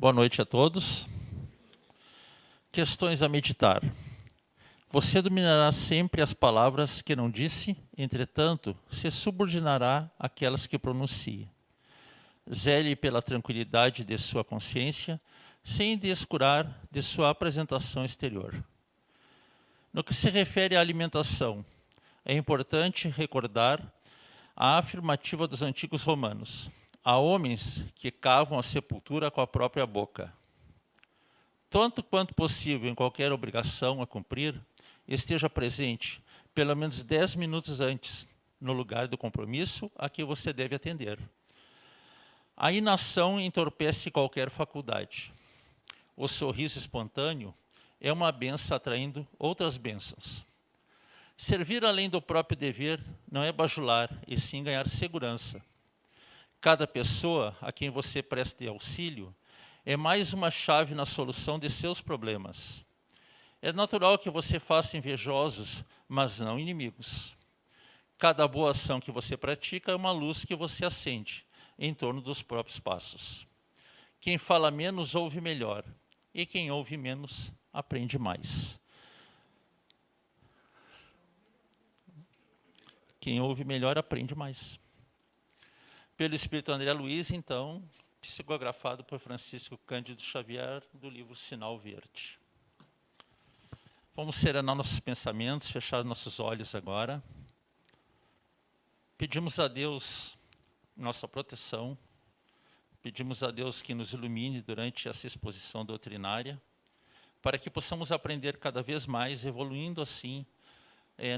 Boa noite a todos. Questões a meditar. Você dominará sempre as palavras que não disse, entretanto, se subordinará àquelas que pronuncia. Zele pela tranquilidade de sua consciência, sem descurar de sua apresentação exterior. No que se refere à alimentação, é importante recordar a afirmativa dos antigos romanos. Há homens que cavam a sepultura com a própria boca. Tanto quanto possível em qualquer obrigação a cumprir, esteja presente pelo menos 10 minutos antes, no lugar do compromisso a que você deve atender. A inação entorpece qualquer faculdade. O sorriso espontâneo é uma benção atraindo outras bênçãos. Servir além do próprio dever não é bajular, e sim ganhar segurança. Cada pessoa a quem você preste auxílio é mais uma chave na solução de seus problemas. É natural que você faça invejosos, mas não inimigos. Cada boa ação que você pratica é uma luz que você acende em torno dos próprios passos. Quem fala menos ouve melhor, e quem ouve menos aprende mais. Quem ouve melhor aprende mais. Pelo Espírito André Luiz, então, psicografado por Francisco Cândido Xavier, do livro Sinal Verde. Vamos serenar nossos pensamentos, fechar nossos olhos agora. Pedimos a Deus nossa proteção, pedimos a Deus que nos ilumine durante essa exposição doutrinária, para que possamos aprender cada vez mais, evoluindo assim,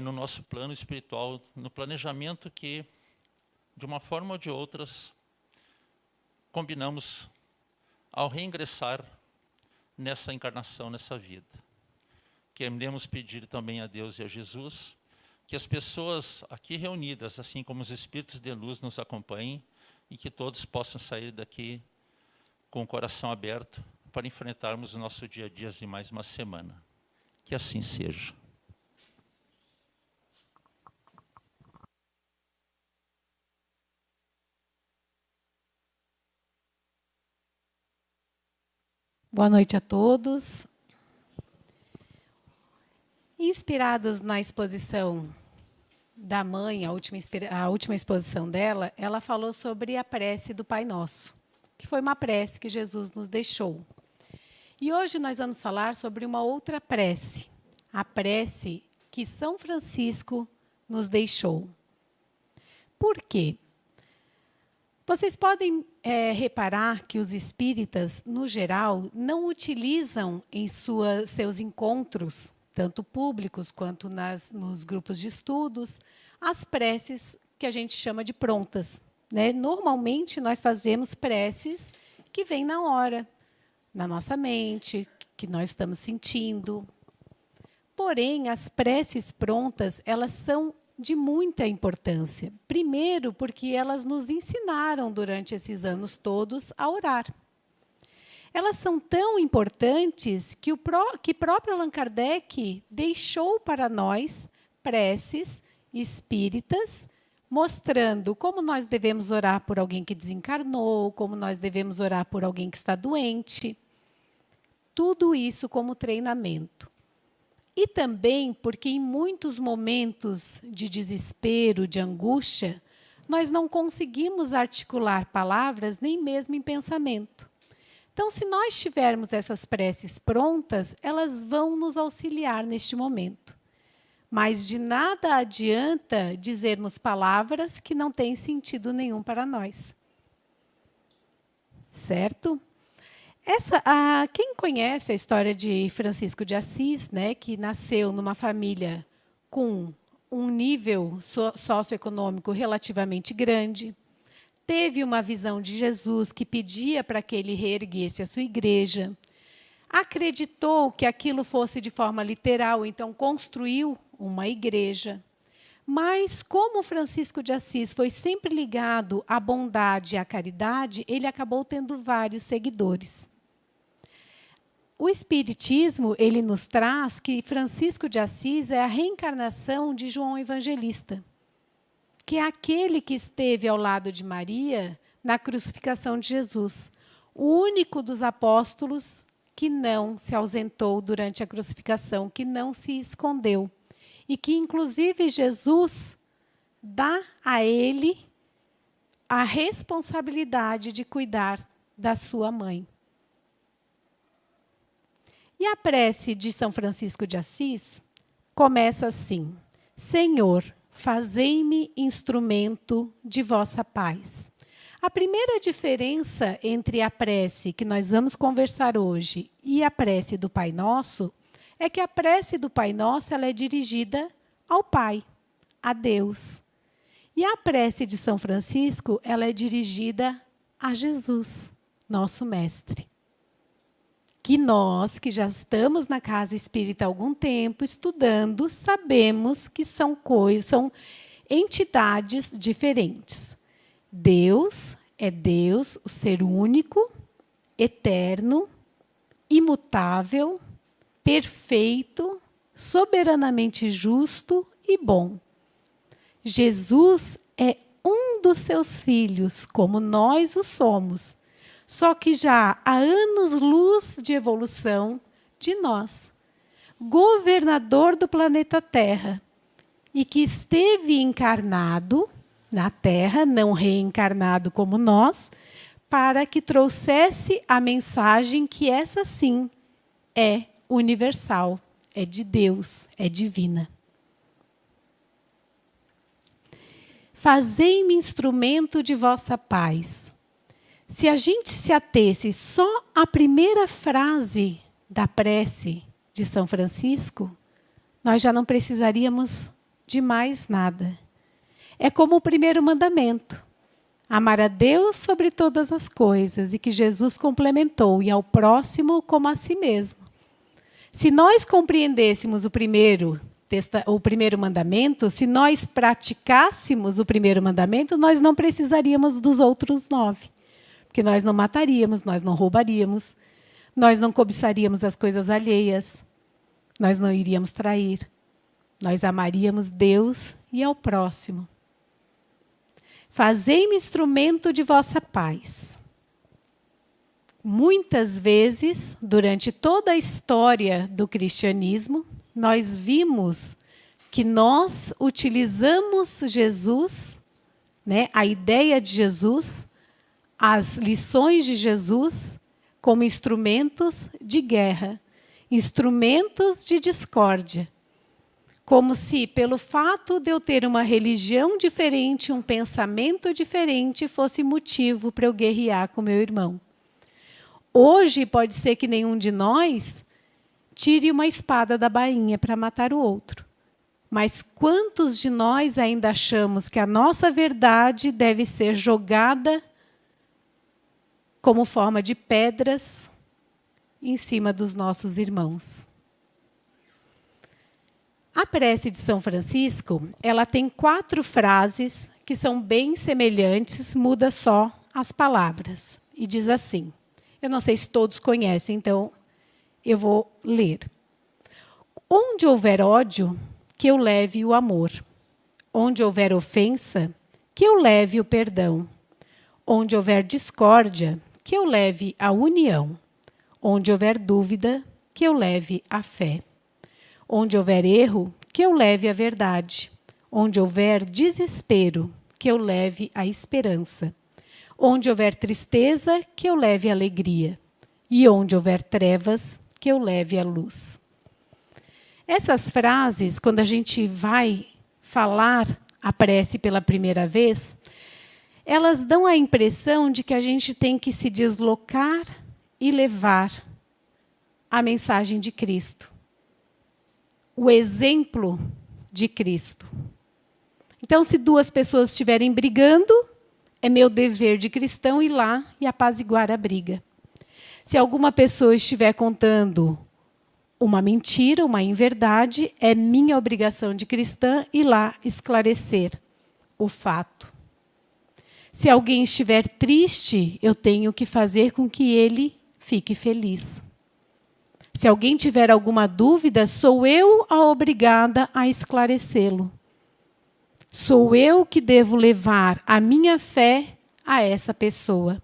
no nosso plano espiritual, no planejamento que, de uma forma ou de outras, combinamos ao reingressar nessa encarnação, nessa vida. Queremos pedir também a Deus e a Jesus que as pessoas aqui reunidas, assim como os espíritos de luz, nos acompanhem e que todos possam sair daqui com o coração aberto para enfrentarmos o nosso dia a dia em mais uma semana. Que assim seja. Boa noite a todos. Inspirados na exposição da mãe, a última exposição dela, ela falou sobre a prece do Pai Nosso, que foi uma prece que Jesus nos deixou. E hoje nós vamos falar sobre uma outra prece, a prece que São Francisco nos deixou. Por quê? Vocês podem reparar que os espíritas, no geral, não utilizam em seus encontros, tanto públicos quanto nos grupos de estudos, as preces que a gente chama de prontas, né? Normalmente, nós fazemos preces que vêm na hora, na nossa mente, que nós estamos sentindo. Porém, as preces prontas, elas são de muita importância. Primeiro, porque elas nos ensinaram durante esses anos todos a orar. Elas são tão importantes que próprio Allan Kardec deixou para nós preces espíritas, mostrando como nós devemos orar por alguém que desencarnou, como nós devemos orar por alguém que está doente. Tudo isso como treinamento. E também porque em muitos momentos de desespero, de angústia, nós não conseguimos articular palavras nem mesmo em pensamento. Então, se nós tivermos essas preces prontas, elas vão nos auxiliar neste momento. Mas de nada adianta dizermos palavras que não têm sentido nenhum para nós. Certo? Quem conhece a história de Francisco de Assis, né, que nasceu numa família com um nível socioeconômico relativamente grande, teve uma visão de Jesus que pedia para que ele reerguesse a sua igreja, acreditou que aquilo fosse de forma literal, então construiu uma igreja. Mas, como Francisco de Assis foi sempre ligado à bondade e à caridade, ele acabou tendo vários seguidores. O Espiritismo, ele nos traz que Francisco de Assis é a reencarnação de João Evangelista, que é aquele que esteve ao lado de Maria na crucificação de Jesus. o único dos apóstolos que não se ausentou durante a crucificação, que não se escondeu. E que, inclusive, Jesus dá a ele a responsabilidade de cuidar da sua mãe. E a prece de São Francisco de Assis começa assim: Senhor, fazei-me instrumento de vossa paz. A primeira diferença entre a prece que nós vamos conversar hoje e a prece do Pai Nosso é que a prece do Pai Nosso ela é dirigida ao Pai, a Deus. E a prece de São Francisco ela é dirigida a Jesus, nosso Mestre. Que nós, que já estamos na casa espírita há algum tempo, estudando, sabemos que são entidades diferentes. Deus é Deus, o ser único, eterno, imutável, perfeito, soberanamente justo e bom. Jesus é um dos seus filhos, como nós o somos, só que já há anos-luz de evolução de nós. Governador do planeta Terra, e que esteve encarnado na Terra, não reencarnado como nós, para que trouxesse a mensagem que essa sim é universal, é de Deus, é divina. Fazei-me instrumento de vossa paz. Se a gente se atesse só à primeira frase da prece de São Francisco, nós já não precisaríamos de mais nada. É como o primeiro mandamento: amar a Deus sobre todas as coisas, e que Jesus complementou, e ao próximo como a si mesmo. Se nós compreendêssemos o primeiro mandamento, se nós praticássemos o primeiro mandamento, nós não precisaríamos dos outros 9. Porque nós não mataríamos, nós não roubaríamos, nós não cobiçaríamos as coisas alheias, nós não iríamos trair, nós amaríamos Deus e ao próximo. Fazei-me instrumento de vossa paz. Muitas vezes, durante toda a história do cristianismo, nós vimos que nós utilizamos Jesus, né, a ideia de Jesus, as lições de Jesus, como instrumentos de guerra, instrumentos de discórdia. Como se, pelo fato de eu ter uma religião diferente, um pensamento diferente, fosse motivo para eu guerrear com meu irmão. Hoje, pode ser que nenhum de nós tire uma espada da bainha para matar o outro. Mas quantos de nós ainda achamos que a nossa verdade deve ser jogada como forma de pedras em cima dos nossos irmãos? A prece de São Francisco, ela tem 4 frases que são bem semelhantes, muda só as palavras. E diz assim, eu não sei se todos conhecem, então eu vou ler. Onde houver ódio, que eu leve o amor. Onde houver ofensa, que eu leve o perdão. Onde houver discórdia, que eu leve a união. Onde houver dúvida, que eu leve a fé. Onde houver erro, que eu leve a verdade. Onde houver desespero, que eu leve a esperança. Onde houver tristeza, que eu leve a alegria. E onde houver trevas, que eu leve a luz. Essas frases, quando a gente vai falar a prece pela primeira vez, elas dão a impressão de que a gente tem que se deslocar e levar a mensagem de Cristo. O exemplo de Cristo. Então, se 2 pessoas estiverem brigando, é meu dever de cristão ir lá e apaziguar a briga. Se alguma pessoa estiver contando uma mentira, uma inverdade, é minha obrigação de cristã ir lá esclarecer o fato. Se alguém estiver triste, eu tenho que fazer com que ele fique feliz. Se alguém tiver alguma dúvida, sou eu a obrigada a esclarecê-lo. Sou eu que devo levar a minha fé a essa pessoa.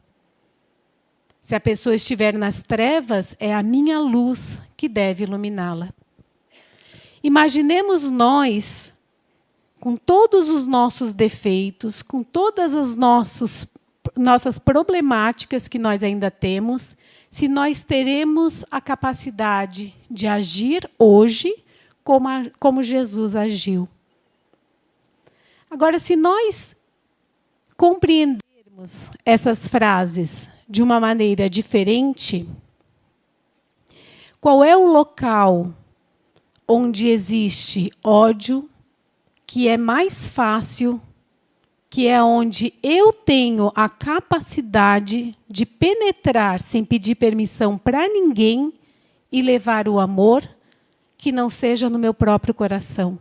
Se a pessoa estiver nas trevas, é a minha luz que deve iluminá-la. Imaginemos nós, com todos os nossos defeitos, com todas as nossas problemáticas que nós ainda temos, se nós teremos a capacidade de agir hoje como Jesus agiu. Agora, se nós compreendermos essas frases de uma maneira diferente, qual é o local onde existe ódio, que é mais fácil, que é onde eu tenho a capacidade de penetrar sem pedir permissão para ninguém e levar o amor que não seja no meu próprio coração.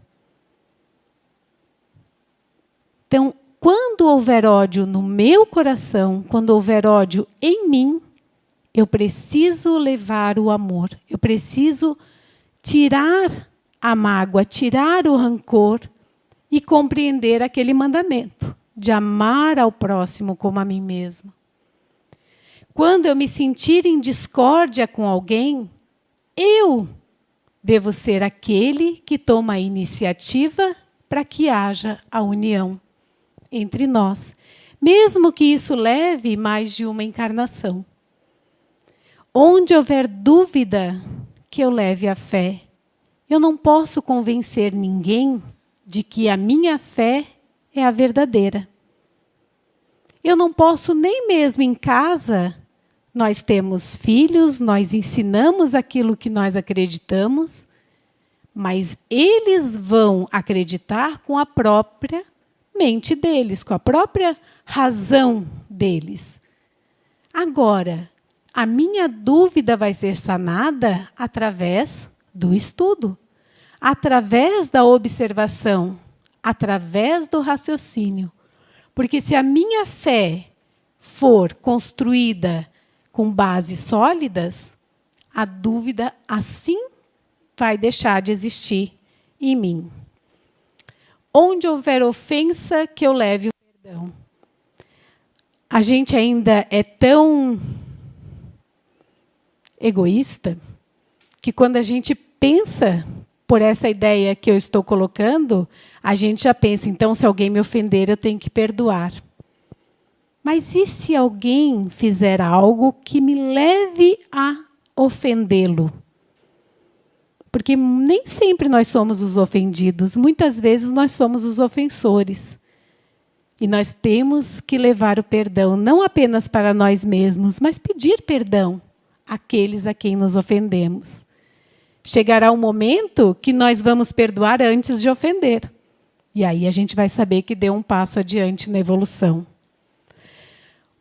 Então, quando houver ódio no meu coração, quando houver ódio em mim, eu preciso levar o amor, eu preciso tirar a mágoa, tirar o rancor e compreender aquele mandamento de amar ao próximo como a mim mesmo. Quando eu me sentir em discórdia com alguém, eu devo ser aquele que toma a iniciativa para que haja a união entre nós, mesmo que isso leve mais de uma encarnação. Onde houver dúvida, que eu leve a fé. Eu não posso convencer ninguém de que a minha fé é a verdadeira. Eu não posso nem mesmo em casa, nós temos filhos, nós ensinamos aquilo que nós acreditamos, mas eles vão acreditar com a própria mente deles, com a própria razão deles. Agora, a minha dúvida vai ser sanada através do estudo, através da observação, através do raciocínio. Porque se a minha fé for construída com bases sólidas, a dúvida assim vai deixar de existir em mim. Onde houver ofensa, que eu leve o perdão. A gente ainda é tão egoísta que quando a gente pensa por essa ideia que eu estou colocando, a gente já pensa, então, se alguém me ofender, eu tenho que perdoar. Mas e se alguém fizer algo que me leve a ofendê-lo? Porque nem sempre nós somos os ofendidos, muitas vezes nós somos os ofensores. E nós temos que levar o perdão, não apenas para nós mesmos, mas pedir perdão àqueles a quem nos ofendemos. Chegará um momento que nós vamos perdoar antes de ofender. E aí a gente vai saber que deu um passo adiante na evolução.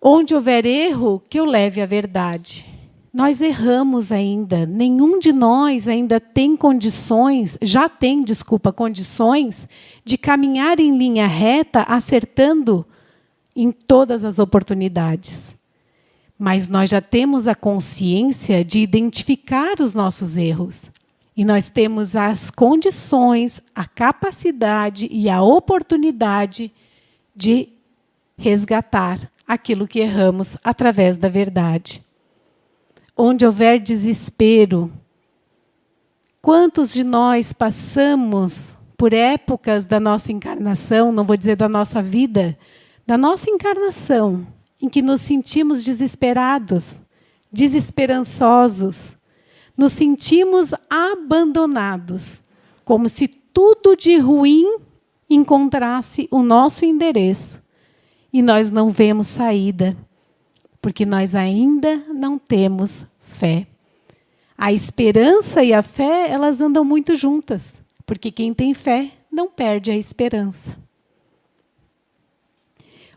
Onde houver erro, que eu leve a verdade. Nós erramos ainda. Nenhum de nós ainda tem condições, condições de caminhar em linha reta, acertando em todas as oportunidades. Mas nós já temos a consciência de identificar os nossos erros. E nós temos as condições, a capacidade e a oportunidade de resgatar aquilo que erramos através da verdade. Onde houver desespero, quantos de nós passamos por épocas da nossa encarnação, não vou dizer da nossa vida, da nossa encarnação, em que nos sentimos desesperados, desesperançosos, nos sentimos abandonados, como se tudo de ruim encontrasse o nosso endereço. E nós não vemos saída, porque nós ainda não temos fé. A esperança e a fé, elas andam muito juntas, porque quem tem fé não perde a esperança.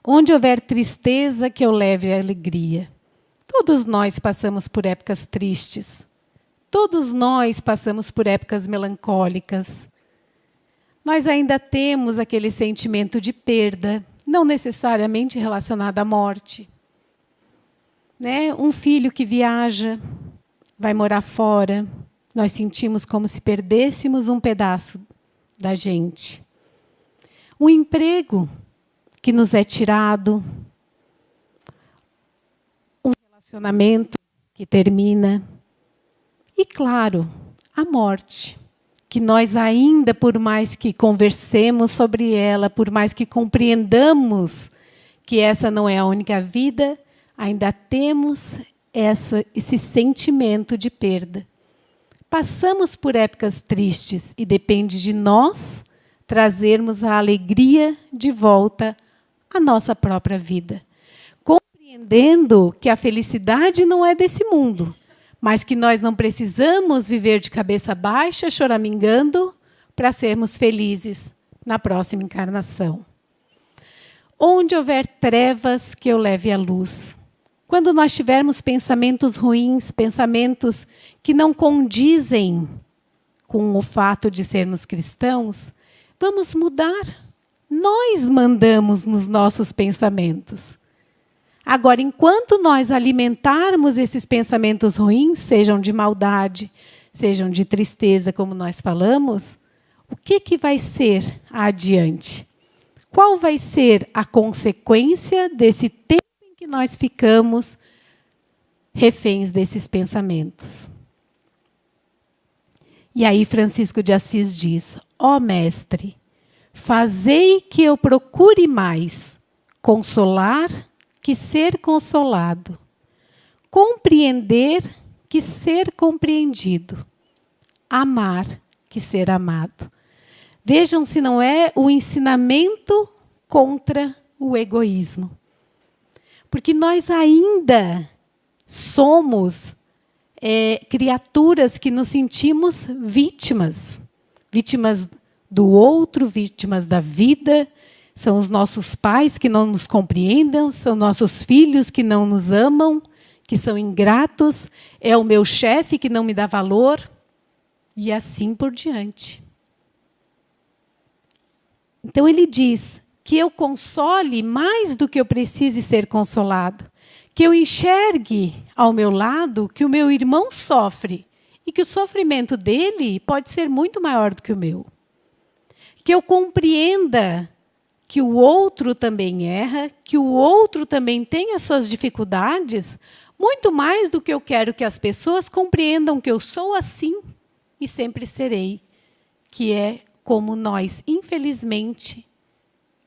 Onde houver tristeza, que eu leve a alegria. Todos nós passamos por épocas tristes. Todos nós passamos por épocas melancólicas. Nós ainda temos aquele sentimento de perda, não necessariamente relacionado à morte. Né? Um filho que viaja, vai morar fora, nós sentimos como se perdêssemos um pedaço da gente. Um emprego que nos é tirado, um relacionamento que termina. E, claro, a morte, que nós ainda, por mais que conversemos sobre ela, por mais que compreendamos que essa não é a única vida, ainda temos esse sentimento de perda. Passamos por épocas tristes e depende de nós trazermos a alegria de volta à nossa própria vida. Compreendendo que a felicidade não é desse mundo, mas que nós não precisamos viver de cabeça baixa, choramingando, para sermos felizes na próxima encarnação. Onde houver trevas, que eu leve a luz. Quando nós tivermos pensamentos ruins, pensamentos que não condizem com o fato de sermos cristãos, vamos mudar. Nós mandamos nos nossos pensamentos. Agora, enquanto nós alimentarmos esses pensamentos ruins, sejam de maldade, sejam de tristeza, como nós falamos, o que vai ser adiante? Qual vai ser a consequência desse tempo em que nós ficamos reféns desses pensamentos? E aí Francisco de Assis diz: ó mestre, fazei que eu procure mais consolar que ser consolado, compreender que ser compreendido, amar que ser amado. Vejam se não é o ensinamento contra o egoísmo. Porque nós ainda somos criaturas que nos sentimos vítimas. Vítimas do outro, vítimas da vida. São os nossos pais que não nos compreendem, são nossos filhos que não nos amam, que são ingratos, é o meu chefe que não me dá valor, e assim por diante. Então ele diz que eu console mais do que eu precise ser consolado, que eu enxergue ao meu lado que o meu irmão sofre e que o sofrimento dele pode ser muito maior do que o meu. Que eu compreenda que o outro também erra, que o outro também tem as suas dificuldades, muito mais do que eu quero que as pessoas compreendam que eu sou assim e sempre serei, que é como nós, infelizmente,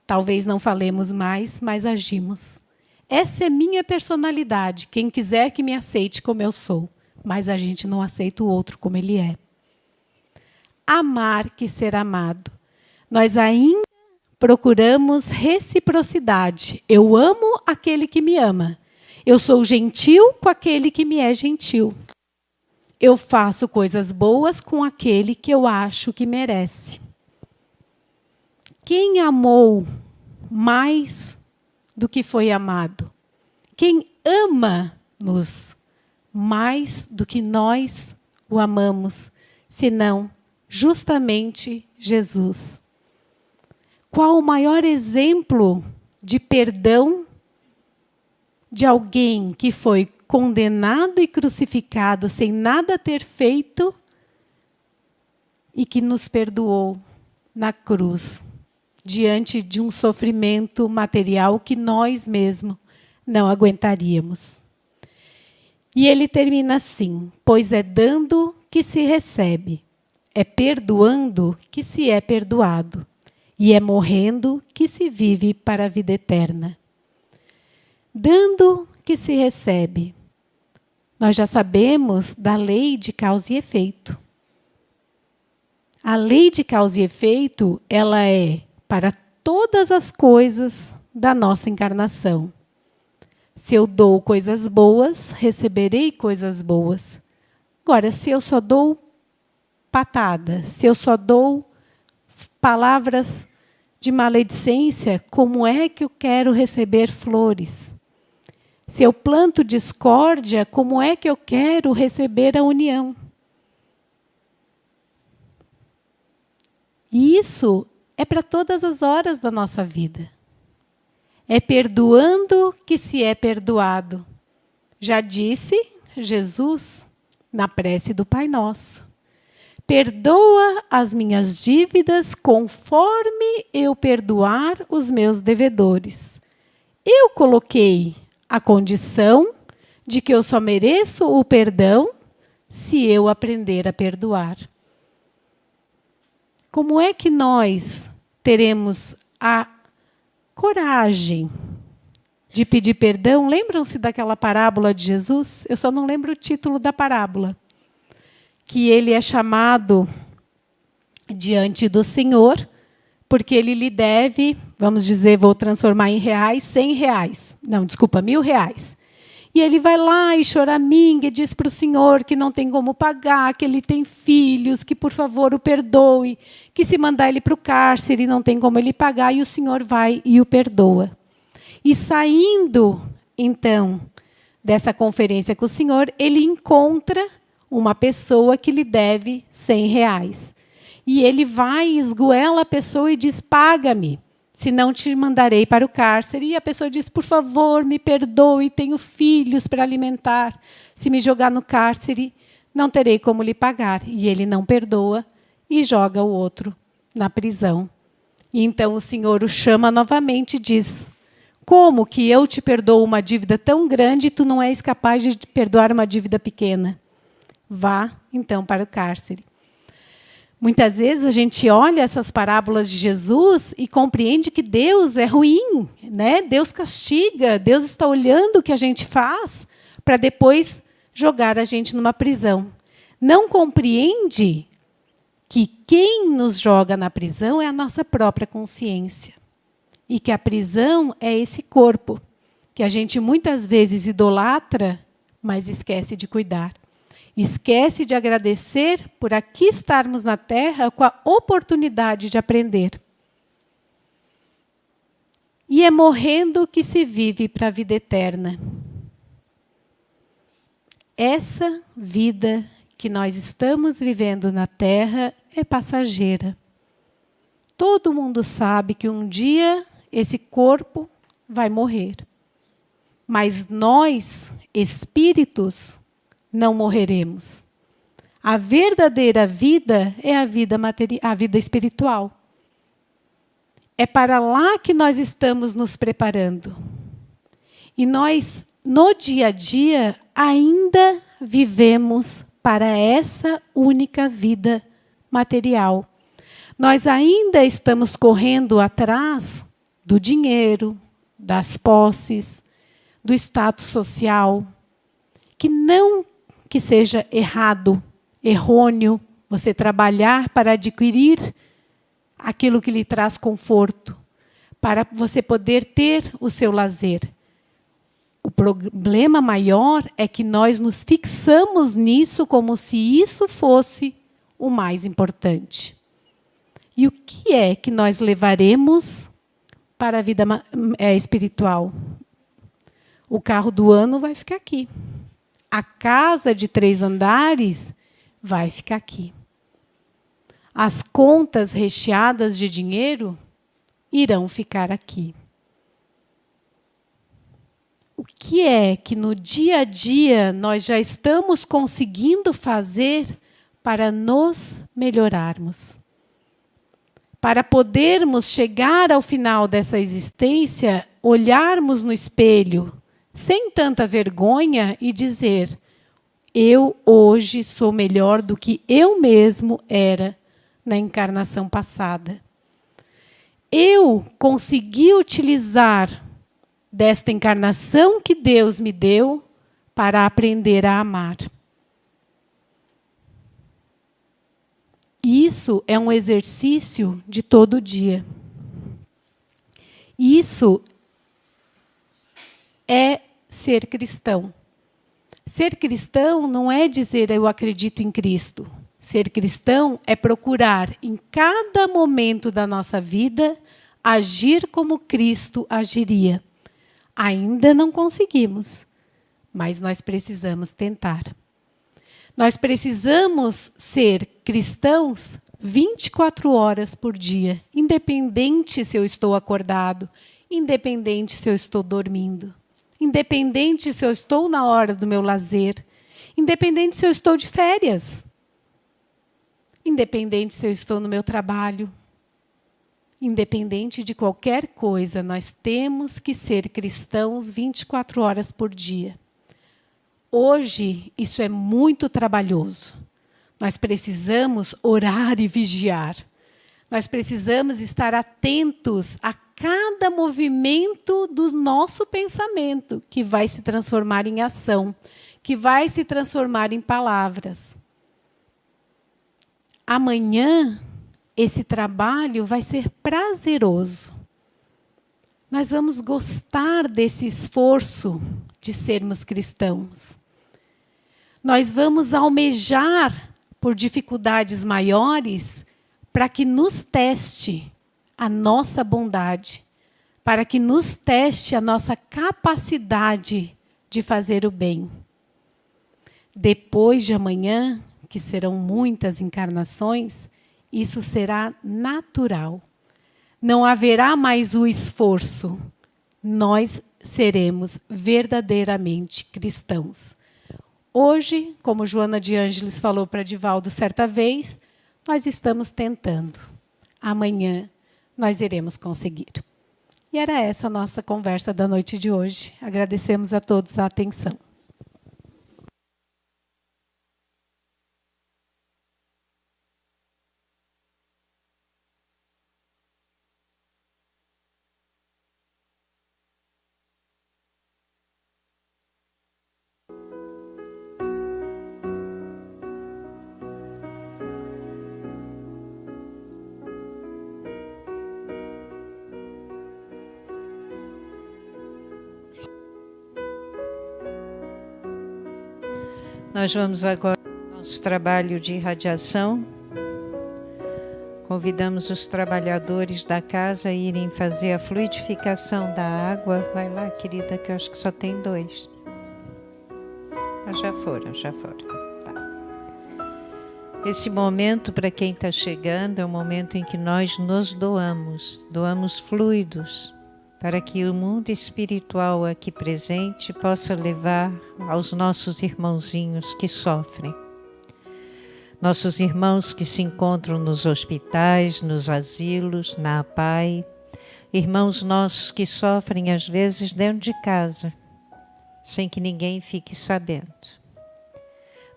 talvez não falemos mais, mas agimos. Essa é minha personalidade, quem quiser que me aceite como eu sou, mas a gente não aceita o outro como ele é. Amar que ser amado. Nós ainda procuramos reciprocidade. Eu amo aquele que me ama. Eu sou gentil com aquele que me é gentil. Eu faço coisas boas com aquele que eu acho que merece. Quem amou mais do que foi amado? Quem ama-nos mais do que nós o amamos? Senão, justamente Jesus. Qual o maior exemplo de perdão de alguém que foi condenado e crucificado sem nada ter feito e que nos perdoou na cruz, diante de um sofrimento material que nós mesmos não aguentaríamos. E ele termina assim: pois é dando que se recebe, é perdoando que se é perdoado. E é morrendo que se vive para a vida eterna. Dando que se recebe. Nós já sabemos da lei de causa e efeito. A lei de causa e efeito, ela é para todas as coisas da nossa encarnação. Se eu dou coisas boas, receberei coisas boas. Agora, se eu só dou patada, se eu só dou palavras de maledicência, como é que eu quero receber flores? Se eu planto discórdia, como é que eu quero receber a união? E isso é para todas as horas da nossa vida. É perdoando que se é perdoado. Já disse Jesus na prece do Pai Nosso. Perdoa as minhas dívidas conforme eu perdoar os meus devedores. Eu coloquei a condição de que eu só mereço o perdão se eu aprender a perdoar. Como é que nós teremos a coragem de pedir perdão? Lembram-se daquela parábola de Jesus? Eu só não lembro o título da parábola. Que ele é chamado diante do Senhor, porque ele lhe deve, vamos dizer, vou transformar em reais, 100 reais. Não, desculpa, 1.000 reais. E ele vai lá e choraminga e diz para o Senhor que não tem como pagar, que ele tem filhos, que por favor o perdoe, que se mandar ele para o cárcere não tem como ele pagar, e o Senhor vai e o perdoa. E saindo, então, dessa conferência com o Senhor, ele encontra uma pessoa que lhe deve 100 reais. E ele vai, esgoela a pessoa e diz, paga-me, senão te mandarei para o cárcere. E a pessoa diz, por favor, me perdoe, tenho filhos para alimentar. Se me jogar no cárcere, não terei como lhe pagar. E ele não perdoa e joga o outro na prisão. E então o Senhor o chama novamente e diz, como que eu te perdoo uma dívida tão grande e tu não és capaz de perdoar uma dívida pequena? Vá, então, para o cárcere. Muitas vezes a gente olha essas parábolas de Jesus e compreende que Deus é ruim, né? Deus castiga, Deus está olhando o que a gente faz para depois jogar a gente numa prisão. Não compreende que quem nos joga na prisão é a nossa própria consciência. E que a prisão é esse corpo, que a gente muitas vezes idolatra, mas esquece de cuidar. Esquece de agradecer por aqui estarmos na Terra com a oportunidade de aprender. E é morrendo que se vive para a vida eterna. Essa vida que nós estamos vivendo na Terra é passageira. Todo mundo sabe que um dia esse corpo vai morrer. Mas nós, espíritos, não morreremos. A verdadeira vida é a vida espiritual. É para lá que nós estamos nos preparando. E nós, no dia a dia, ainda vivemos para essa única vida material. Nós ainda estamos correndo atrás do dinheiro, das posses, do status social, que não que seja errado, errôneo, você trabalhar para adquirir aquilo que lhe traz conforto, para você poder ter o seu lazer. O problema maior é que nós nos fixamos nisso como se isso fosse o mais importante. E o que é que nós levaremos para a vida espiritual? O carro do ano vai ficar aqui. A casa de 3 andares vai ficar aqui. As contas recheadas de dinheiro irão ficar aqui. O que é que no dia a dia nós já estamos conseguindo fazer para nos melhorarmos? Para podermos chegar ao final dessa existência, olharmos no espelho, sem tanta vergonha e dizer, eu hoje sou melhor do que eu mesmo era na encarnação passada. Eu consegui utilizar desta encarnação que Deus me deu para aprender a amar. Isso é um exercício de todo dia. Isso é ser cristão. Ser cristão não é dizer eu acredito em Cristo. Ser cristão é procurar, em cada momento da nossa vida, agir como Cristo agiria. Ainda não conseguimos, mas nós precisamos tentar. Nós precisamos ser cristãos 24 horas por dia, independente se eu estou acordado, independente se eu estou dormindo, independente se eu estou na hora do meu lazer, independente se eu estou de férias, independente se eu estou no meu trabalho, independente de qualquer coisa, nós temos que ser cristãos 24 horas por dia. Hoje, isso é muito trabalhoso. Nós precisamos orar e vigiar. Nós precisamos estar atentos a cada movimento do nosso pensamento, que vai se transformar em ação, que vai se transformar em palavras. Amanhã, esse trabalho vai ser prazeroso. Nós vamos gostar desse esforço de sermos cristãos. Nós vamos almejar por dificuldades maiores para que nos teste a nossa bondade, para que nos teste a nossa capacidade de fazer o bem. Depois de amanhã, que serão muitas encarnações, isso será natural. Não haverá mais o esforço. Nós seremos verdadeiramente cristãos. Hoje, como Joana de Ângeles falou para Divaldo certa vez, nós estamos tentando. Amanhã nós iremos conseguir. E era essa a nossa conversa da noite de hoje. Agradecemos a todos a atenção. Nós vamos agora ao nosso trabalho de irradiação. Convidamos os trabalhadores da casa a irem fazer a fluidificação da água. Vai lá, querida, que eu acho que só tem 2. Ah, já foram. Tá. Esse momento, para quem está chegando, é o momento em que nós nos doamos fluidos, para que o mundo espiritual aqui presente possa levar aos nossos irmãozinhos que sofrem. Nossos irmãos que se encontram nos hospitais, nos asilos, na APAI. Irmãos nossos que sofrem às vezes dentro de casa, sem que ninguém fique sabendo.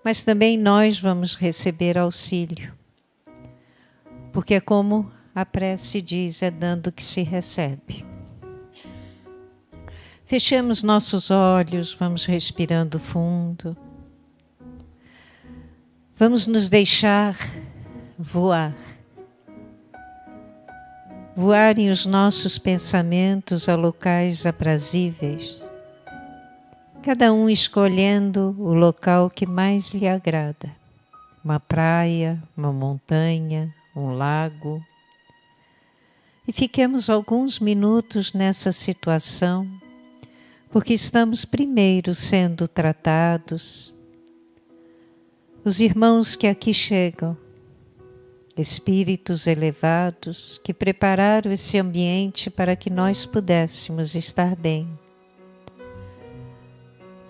Mas também nós vamos receber auxílio. Porque é como a prece diz, é dando que se recebe. Fechemos nossos olhos, vamos respirando fundo. Vamos nos deixar voar. Voarem os nossos pensamentos a locais aprazíveis. Cada um escolhendo o local que mais lhe agrada. Uma praia, uma montanha, um lago. E fiquemos alguns minutos nessa situação, porque estamos primeiro sendo tratados. Os irmãos que aqui chegam, espíritos elevados que prepararam esse ambiente para que nós pudéssemos estar bem.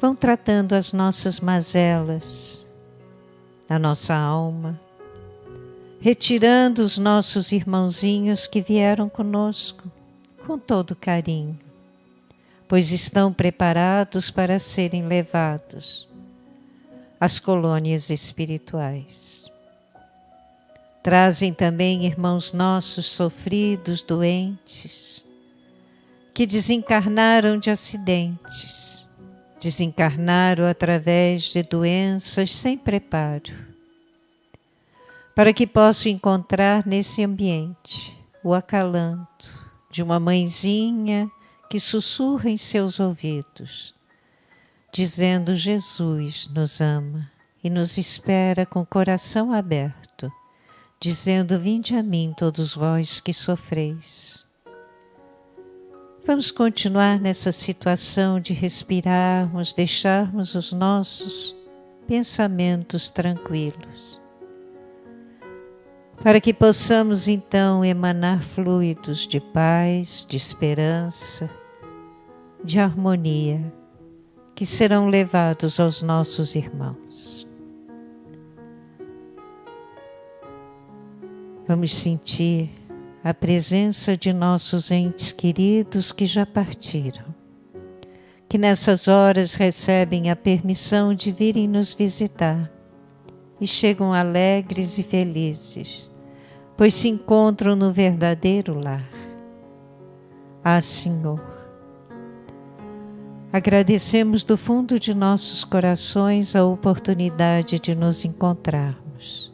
Vão tratando as nossas mazelas, a nossa alma, retirando os nossos irmãozinhos que vieram conosco, com todo carinho, pois estão preparados para serem levados às colônias espirituais. Trazem também irmãos nossos sofridos, doentes, que desencarnaram de acidentes, desencarnaram através de doenças sem preparo, para que possam encontrar nesse ambiente o acalanto de uma mãezinha que sussurra em seus ouvidos, dizendo: Jesus nos ama e nos espera com o coração aberto, dizendo: vinde a mim todos vós que sofreis. Vamos continuar nessa situação de respirarmos, deixarmos os nossos pensamentos tranquilos, para que possamos então emanar fluidos de paz, de esperança, de harmonia, que serão levados aos nossos irmãos. Vamos sentir a presença de nossos entes queridos que já partiram, que nessas horas recebem a permissão de virem nos visitar e chegam alegres e felizes, pois se encontram no verdadeiro lar. Ah, Senhor, agradecemos do fundo de nossos corações a oportunidade de nos encontrarmos,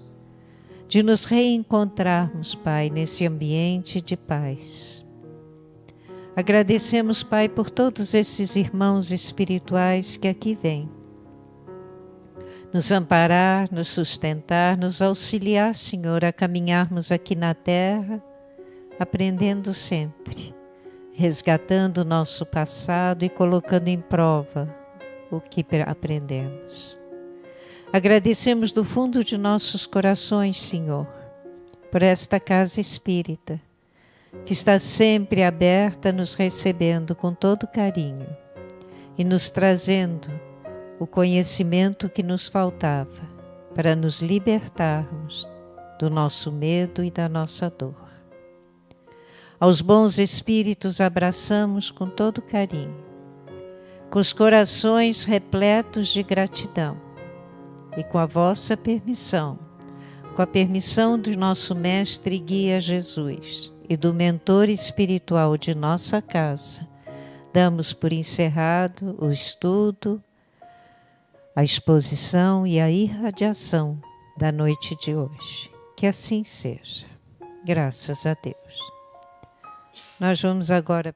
de nos reencontrarmos, Pai, nesse ambiente de paz. Agradecemos, Pai, por todos esses irmãos espirituais que aqui vêm, nos amparar, nos sustentar, nos auxiliar, Senhor, a caminharmos aqui na terra, aprendendo sempre, resgatando o nosso passado e colocando em prova o que aprendemos. Agradecemos do fundo de nossos corações, Senhor, por esta casa espírita, que está sempre aberta, nos recebendo com todo carinho e nos trazendo o conhecimento que nos faltava para nos libertarmos do nosso medo e da nossa dor. Aos bons espíritos abraçamos com todo carinho, com os corações repletos de gratidão e com a vossa permissão, com a permissão do nosso Mestre e Guia Jesus e do mentor espiritual de nossa casa, damos por encerrado o estudo, a exposição e a irradiação da noite de hoje. Que assim seja. Graças a Deus. Nós vamos agora